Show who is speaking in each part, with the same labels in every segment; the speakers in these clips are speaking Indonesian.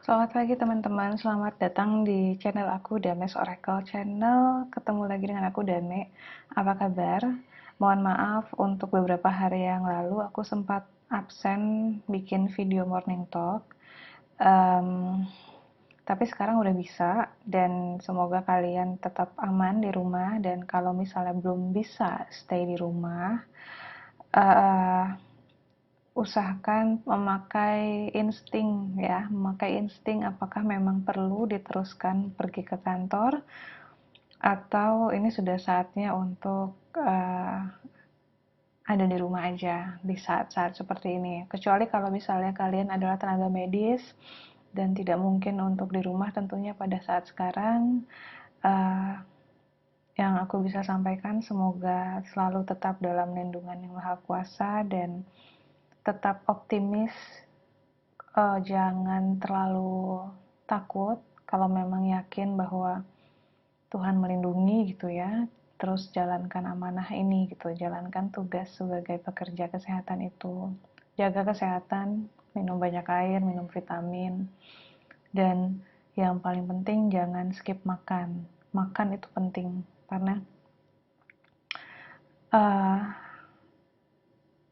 Speaker 1: Selamat pagi teman-teman, selamat datang di channel aku, Dames Oracle Channel. Ketemu lagi dengan aku, Dame. Apa kabar? Mohon maaf untuk beberapa hari yang lalu aku sempat absen bikin video morning talk. Em, tapi sekarang udah bisa, dan semoga kalian tetap aman di rumah. Dan kalau misalnya belum bisa stay di rumah, eh, usahakan memakai insting apakah memang perlu diteruskan pergi ke kantor atau ini sudah saatnya untuk ada di rumah aja di saat-saat seperti ini. Kecuali kalau misalnya kalian adalah tenaga medis dan tidak mungkin untuk di rumah tentunya pada saat sekarang. uh, yang aku bisa sampaikan, semoga selalu tetap dalam lindungan yang maha kuasa dan tetap optimis. Jangan terlalu takut kalau memang yakin bahwa Tuhan melindungi gitu ya. Terus jalankan amanah ini gitu, jalankan tugas sebagai pekerja kesehatan itu. Jaga kesehatan, minum banyak air, minum vitamin, dan yang paling penting jangan skip makan. Makan itu penting karena uh,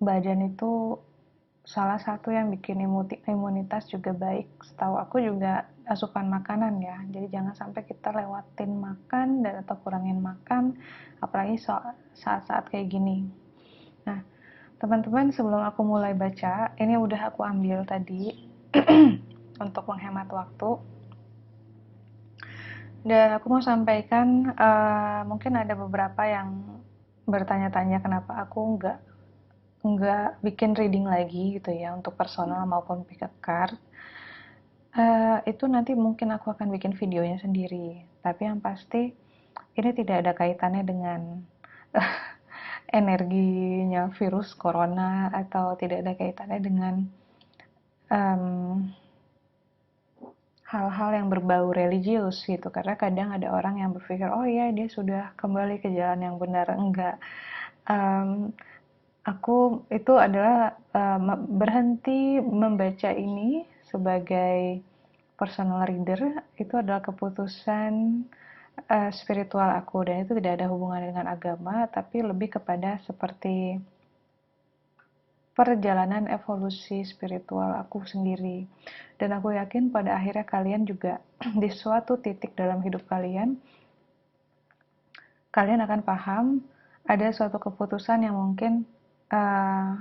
Speaker 1: badan itu salah satu yang bikin imunitas juga baik. Setahu aku juga asupan makanan ya, jadi jangan sampai kita lewatin makan dan atau kurangin makan, apalagi saat-saat kayak gini. Nah teman-teman, sebelum aku mulai baca, ini udah aku ambil tadi untuk menghemat waktu, dan aku mau sampaikan, mungkin ada beberapa yang bertanya-tanya kenapa aku nggak bikin reading lagi gitu ya untuk personal maupun pick up card. Itu nanti mungkin aku akan bikin videonya sendiri, tapi yang pasti ini tidak ada kaitannya dengan energinya virus corona, atau tidak ada kaitannya dengan um, hal-hal yang berbau religius gitu, karena kadang ada orang yang berpikir oh iya dia sudah kembali ke jalan yang benar. Enggak. um, aku itu adalah berhenti membaca ini sebagai personal reader, itu adalah keputusan spiritual aku, dan itu tidak ada hubungan dengan agama, tapi lebih kepada seperti perjalanan evolusi spiritual aku sendiri. Dan aku yakin pada akhirnya kalian juga di suatu titik dalam hidup kalian, kalian akan paham ada suatu keputusan yang mungkin uh,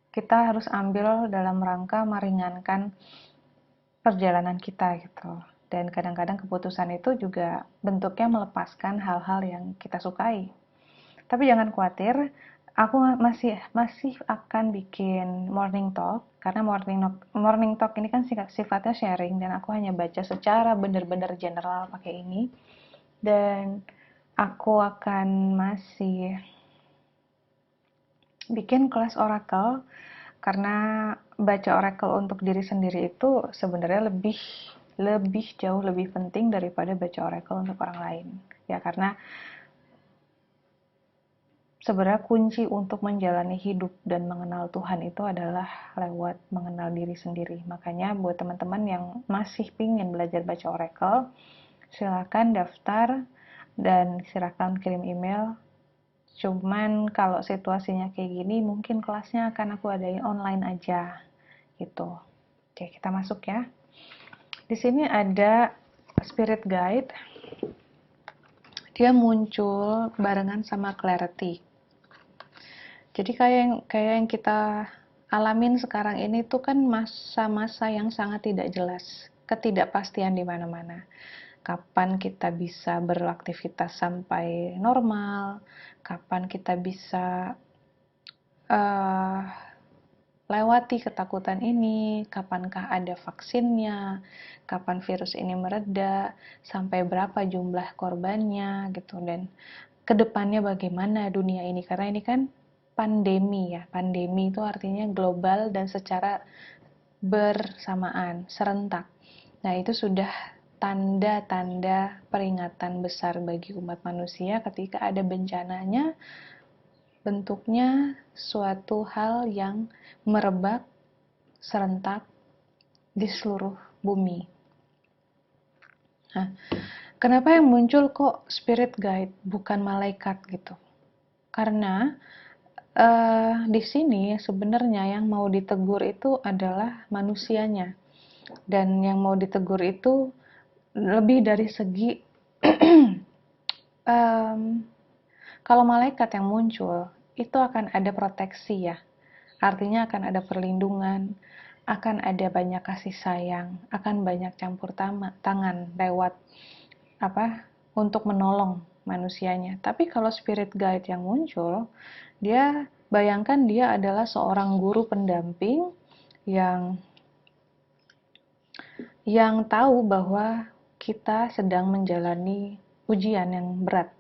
Speaker 1: kita harus ambil dalam rangka meringankan perjalanan kita gitu. Dan kadang-kadang keputusan itu juga bentuknya melepaskan hal-hal yang kita sukai. Tapi jangan khawatir, aku masih akan bikin morning talk, karena morning talk ini kan sifatnya sharing, dan aku hanya baca secara benar-benar general pakai ini. Dan aku akan masih bikin kelas oracle, karena baca oracle untuk diri sendiri itu sebenarnya lebih jauh lebih penting daripada baca oracle untuk orang lain ya, karena sebenarnya kunci untuk menjalani hidup dan mengenal Tuhan itu adalah lewat mengenal diri sendiri. Makanya buat teman-teman yang masih pingin belajar baca oracle, silakan daftar dan silakan kirim email. Cuman kalau situasinya kayak gini, mungkin kelasnya akan aku adain online aja gitu. Oke, kita masuk ya. Di sini ada spirit guide. Dia muncul barengan sama clarity. Jadi kayak yang kita alamin sekarang ini tuh kan masa-masa yang sangat tidak jelas, ketidakpastian di mana-mana. Kapan kita bisa beraktivitas sampai normal, kapan kita bisa uh, lewati ketakutan ini, kapankah ada vaksinnya, kapan virus ini mereda, sampai berapa jumlah korbannya gitu, dan kedepannya bagaimana dunia ini, karena ini kan pandemi ya. Pandemi itu artinya global dan secara bersamaan, serentak. Nah, itu sudah tanda-tanda peringatan besar bagi umat manusia ketika ada bencananya, bentuknya suatu hal yang merebak serentak di seluruh bumi. Nah, kenapa yang muncul kok spirit guide bukan malaikat gitu? Karena di sini sebenarnya yang mau ditegur itu adalah manusianya, dan yang mau ditegur itu lebih dari segi kalau malaikat yang muncul itu akan ada proteksi ya, artinya akan ada perlindungan, akan ada banyak kasih sayang, akan banyak campur tangan lewat untuk menolong manusianya. Tapi kalau spirit guide yang muncul, dia bayangkan dia adalah seorang guru pendamping yang tahu bahwa kita sedang menjalani ujian yang berat.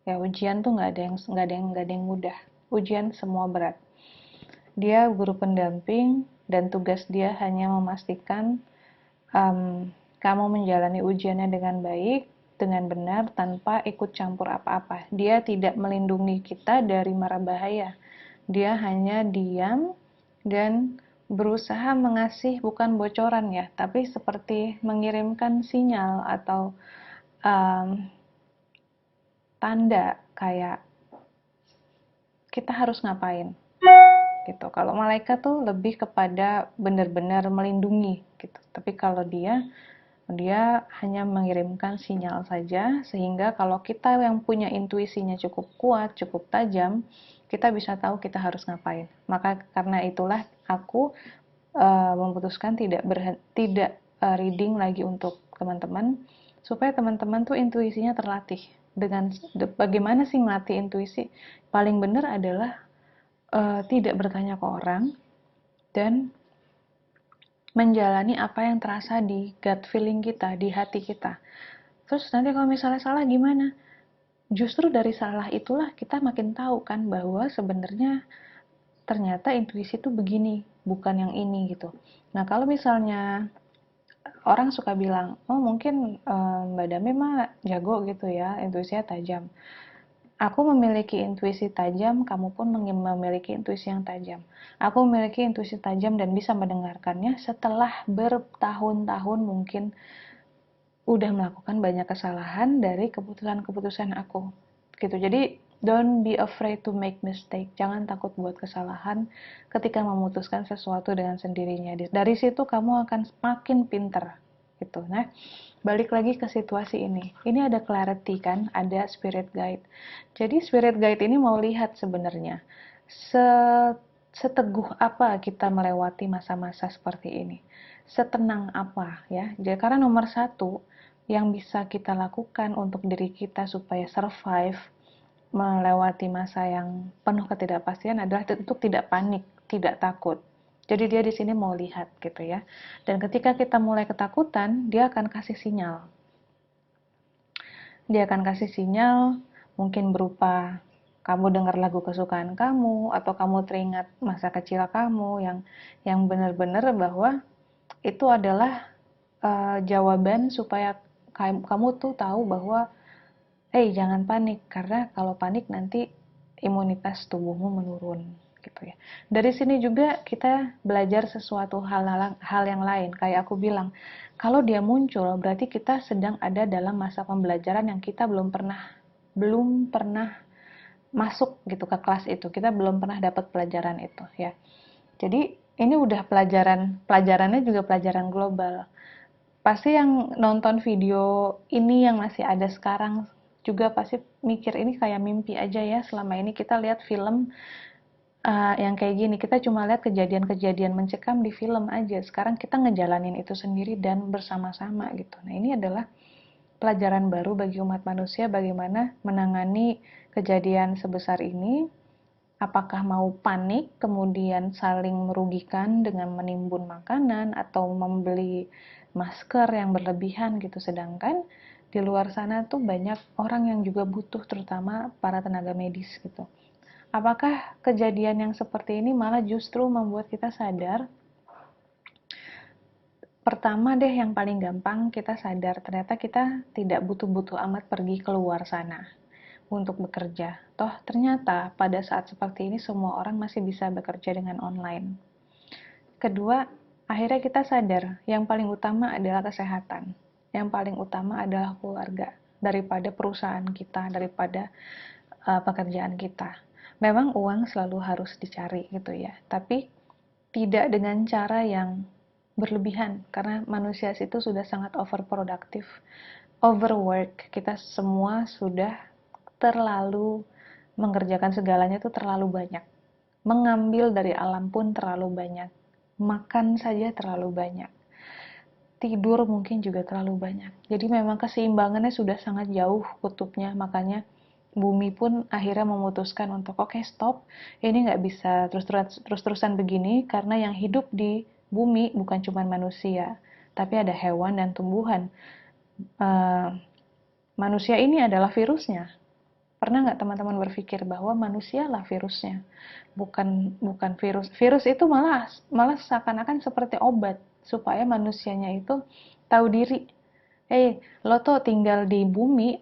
Speaker 1: Ya, ujian tuh nggak ada yang mudah. Ujian semua berat. Dia guru pendamping dan tugas dia hanya memastikan kamu menjalani ujiannya dengan baik, dengan benar, tanpa ikut campur apa-apa. Dia tidak melindungi kita dari mara bahaya. Dia hanya diam dan berusaha mengasih, bukan bocoran ya, tapi seperti mengirimkan sinyal atau tanda kayak kita harus ngapain gitu. Kalau malaikat tuh lebih kepada benar-benar melindungi gitu. Tapi kalau dia hanya mengirimkan sinyal saja, sehingga kalau kita yang punya intuisinya cukup kuat, cukup tajam, kita bisa tahu kita harus ngapain. Maka karena itulah aku memutuskan tidak reading lagi untuk teman-teman, supaya teman-teman tuh intuisinya terlatih. Dengan bagaimana sih melatih intuisi? Paling benar adalah tidak bertanya ke orang dan menjalani apa yang terasa di gut feeling kita, di hati kita. Terus nanti kalau misalnya salah gimana? Justru dari salah itulah kita makin tahu kan bahwa sebenarnya ternyata intuisi itu begini, bukan yang ini gitu. Nah, kalau misalnya orang suka bilang, oh mungkin Mbak Dame mah jago gitu ya, intuisinya tajam. Aku memiliki intuisi tajam, kamu pun memiliki intuisi yang tajam. Aku memiliki intuisi tajam dan bisa mendengarkannya setelah bertahun-tahun mungkin udah melakukan banyak kesalahan dari keputusan-keputusan aku. Gitu. Jadi, don't be afraid to make mistake. Jangan takut buat kesalahan ketika memutuskan sesuatu dengan sendirinya. Dari situ kamu akan makin pinter. Gitu. Nah, balik lagi ke situasi ini. Ini ada clarity kan, ada spirit guide. Jadi spirit guide ini mau lihat sebenarnya seteguh apa kita melewati masa-masa seperti ini. Setenang apa ya. Jadi karena nomor satu yang bisa kita lakukan untuk diri kita supaya survive melewati masa yang penuh ketidakpastian adalah untuk tidak panik, tidak takut. Jadi dia di sini mau lihat gitu ya. Dan ketika kita mulai ketakutan, dia akan kasih sinyal. Dia akan kasih sinyal mungkin berupa kamu dengar lagu kesukaan kamu, atau kamu teringat masa kecil kamu yang benar-benar bahwa itu adalah jawaban supaya kamu tuh tahu bahwa jangan panik, karena kalau panik nanti imunitas tubuhmu menurun gitu ya. Dari sini juga kita belajar sesuatu hal yang lain. Kayak aku bilang, kalau dia muncul berarti kita sedang ada dalam masa pembelajaran yang kita belum pernah masuk gitu ke kelas itu. Kita belum pernah dapat pelajaran itu ya. Jadi ini udah pelajarannya juga pelajaran global. Pasti yang nonton video ini yang masih ada sekarang juga pasti mikir ini kayak mimpi aja ya. Selama ini kita lihat film yang kayak gini, kita cuma lihat kejadian-kejadian mencekam di film aja. Sekarang kita ngejalanin itu sendiri dan bersama-sama gitu. Nah, ini adalah pelajaran baru bagi umat manusia bagaimana menangani kejadian sebesar ini. Apakah mau panik, kemudian saling merugikan dengan menimbun makanan atau membeli masker yang berlebihan gitu. Sedangkan di luar sana tuh banyak orang yang juga butuh, terutama para tenaga medis gitu. Apakah kejadian yang seperti ini malah justru membuat kita sadar? Pertama deh, yang paling gampang kita sadar ternyata kita tidak butuh-butuh amat pergi keluar sana untuk bekerja. Toh ternyata pada saat seperti ini semua orang masih bisa bekerja dengan online. Kedua, akhirnya kita sadar yang paling utama adalah kesehatan, yang paling utama adalah keluarga, daripada perusahaan kita, daripada pekerjaan kita. Memang uang selalu harus dicari gitu ya, tapi tidak dengan cara yang berlebihan, karena manusia itu sudah sangat overproduktif, overwork. Kita semua sudah terlalu mengerjakan segalanya itu terlalu banyak, mengambil dari alam pun terlalu banyak, makan saja terlalu banyak, tidur mungkin juga terlalu banyak. Jadi memang keseimbangannya sudah sangat jauh kutubnya, makanya bumi pun akhirnya memutuskan untuk oke, stop, ini nggak bisa terus-terusan begini, karena yang hidup di bumi bukan cuma manusia, tapi ada hewan dan tumbuhan. Uh, Manusia ini adalah virusnya. Pernah nggak teman-teman berpikir bahwa manusia lah virusnya, bukan bukan virus. Virus itu malah malah seakan-akan seperti obat supaya manusianya itu tahu diri. Lo tuh tinggal di bumi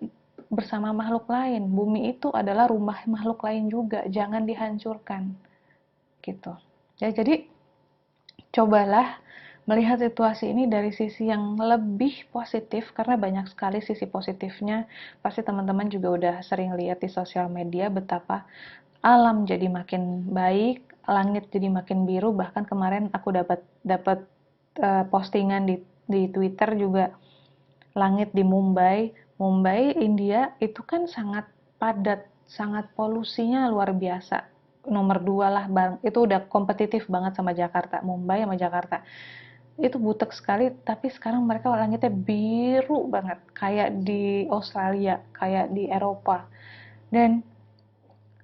Speaker 1: bersama makhluk lain. Bumi itu adalah rumah makhluk lain juga, jangan dihancurkan. Gitu. Ya, jadi cobalah melihat situasi ini dari sisi yang lebih positif, karena banyak sekali sisi positifnya. Pasti teman-teman juga udah sering lihat di sosial media betapa alam jadi makin baik, langit jadi makin biru. Bahkan kemarin aku dapat dapat postingan di Twitter juga, langit di Mumbai, India itu kan sangat padat, sangat polusinya luar biasa. Nomor 2 lah, itu udah kompetitif banget sama Jakarta, Mumbai sama Jakarta. Itu butek sekali, tapi sekarang mereka langitnya biru banget, kayak di Australia, kayak di Eropa. Dan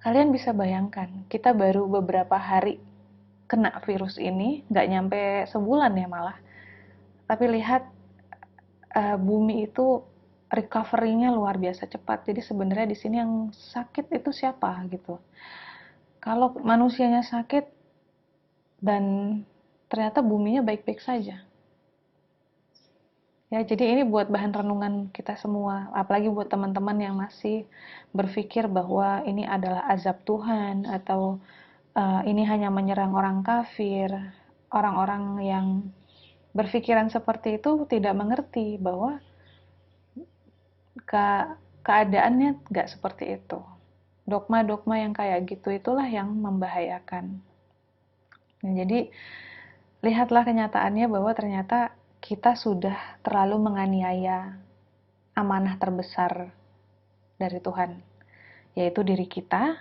Speaker 1: kalian bisa bayangkan, kita baru beberapa hari kena virus ini, nggak nyampe sebulan ya malah. Tapi lihat, bumi itu recovery-nya luar biasa cepat. Jadi sebenarnya di sini yang sakit itu siapa gitu. Kalau manusianya sakit dan ternyata buminya baik-baik saja. Ya, jadi ini buat bahan renungan kita semua, apalagi buat teman-teman yang masih berpikir bahwa ini adalah azab Tuhan, atau ini hanya menyerang orang kafir. Orang-orang yang berpikiran seperti itu tidak mengerti bahwa keadaannya nggak seperti itu. Dogma-dogma yang kayak gitu itulah yang membahayakan. Nah, jadi lihatlah kenyataannya bahwa ternyata kita sudah terlalu menganiaya amanah terbesar dari Tuhan, yaitu diri kita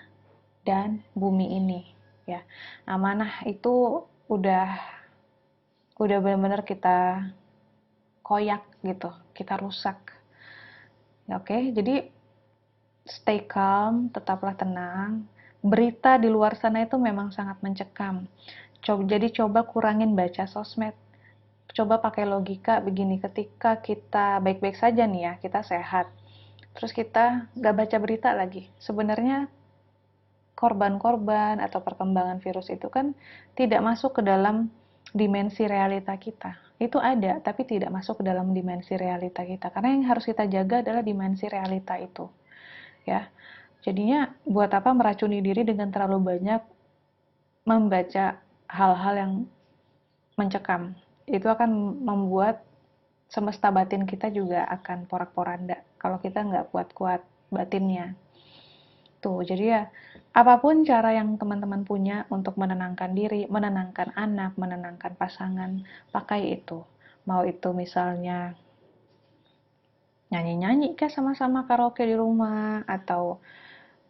Speaker 1: dan bumi ini. Ya, amanah itu udah benar-benar kita koyak gitu, kita rusak. Ya, oke, jadi stay calm, tetaplah tenang. Berita di luar sana itu memang sangat mencekam. Jadi coba kurangin baca sosmed. Coba pakai logika begini, ketika kita baik-baik saja nih ya, kita sehat, terus kita nggak baca berita lagi. Sebenarnya korban-korban atau perkembangan virus itu kan tidak masuk ke dalam dimensi realita kita. Itu ada, tapi tidak masuk ke dalam dimensi realita kita. Karena yang harus kita jaga adalah dimensi realita itu. Ya, jadinya buat apa meracuni diri dengan terlalu banyak membaca hal-hal yang mencekam. Itu akan membuat semesta batin kita juga akan porak-poranda kalau kita nggak kuat-kuat batinnya. Tuh, jadi ya apapun cara yang teman-teman punya untuk menenangkan diri, menenangkan anak, menenangkan pasangan, pakai itu. Mau itu misalnya nyanyi-nyanyi kayak sama-sama karaoke di rumah, atau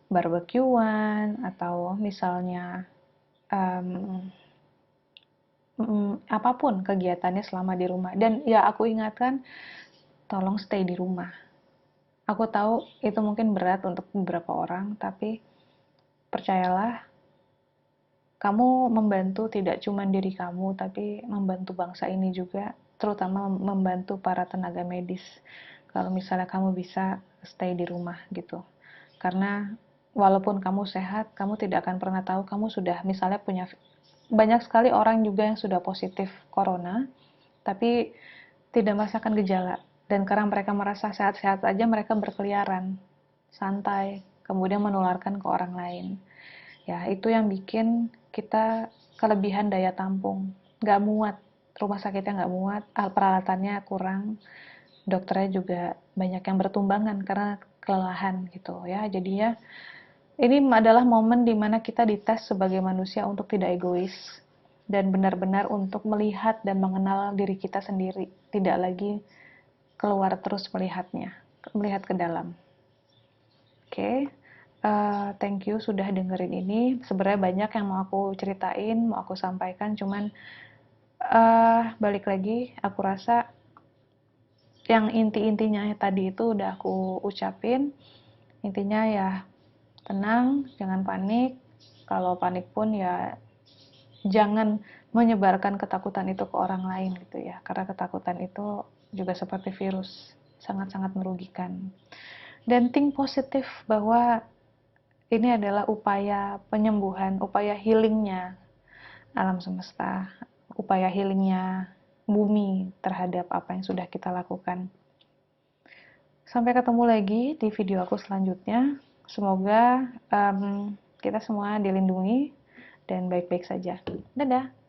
Speaker 1: barbekyuan, atau misalnya um, apapun kegiatannya selama di rumah. Dan ya aku ingatkan, tolong stay di rumah. Aku tahu itu mungkin berat untuk beberapa orang, tapi percayalah, kamu membantu tidak cuma diri kamu, tapi membantu bangsa ini juga, terutama membantu para tenaga medis. Kalau misalnya kamu bisa stay di rumah gitu. Karena walaupun kamu sehat, kamu tidak akan pernah tahu kamu sudah misalnya punya, banyak sekali orang juga yang sudah positif corona, tapi tidak merasakan gejala. Dan karena mereka merasa sehat-sehat aja, mereka berkeliaran, santai, kemudian menularkan ke orang lain. Ya, itu yang bikin kita kelebihan daya tampung, nggak muat, rumah sakitnya nggak muat, peralatannya kurang, dokternya juga banyak yang bertumbangan karena kelelahan gitu ya. Jadinya ini adalah momen dimana kita dites sebagai manusia untuk tidak egois dan benar-benar untuk melihat dan mengenal diri kita sendiri, tidak lagi keluar terus melihat ke dalam. Oke, thank you sudah dengerin ini. Sebenarnya banyak yang mau aku ceritain, mau aku sampaikan, cuman balik lagi, aku rasa yang inti-intinya tadi itu udah aku ucapin. Intinya ya tenang, jangan panik. Kalau panik pun ya jangan menyebarkan ketakutan itu ke orang lain gitu ya, karena ketakutan itu juga seperti virus, sangat-sangat merugikan. Dan think positif bahwa ini adalah upaya penyembuhan, upaya healingnya alam semesta, upaya healingnya bumi terhadap apa yang sudah kita lakukan. Sampai ketemu lagi di video aku selanjutnya. Semoga kita semua dilindungi dan baik-baik saja. Dadah!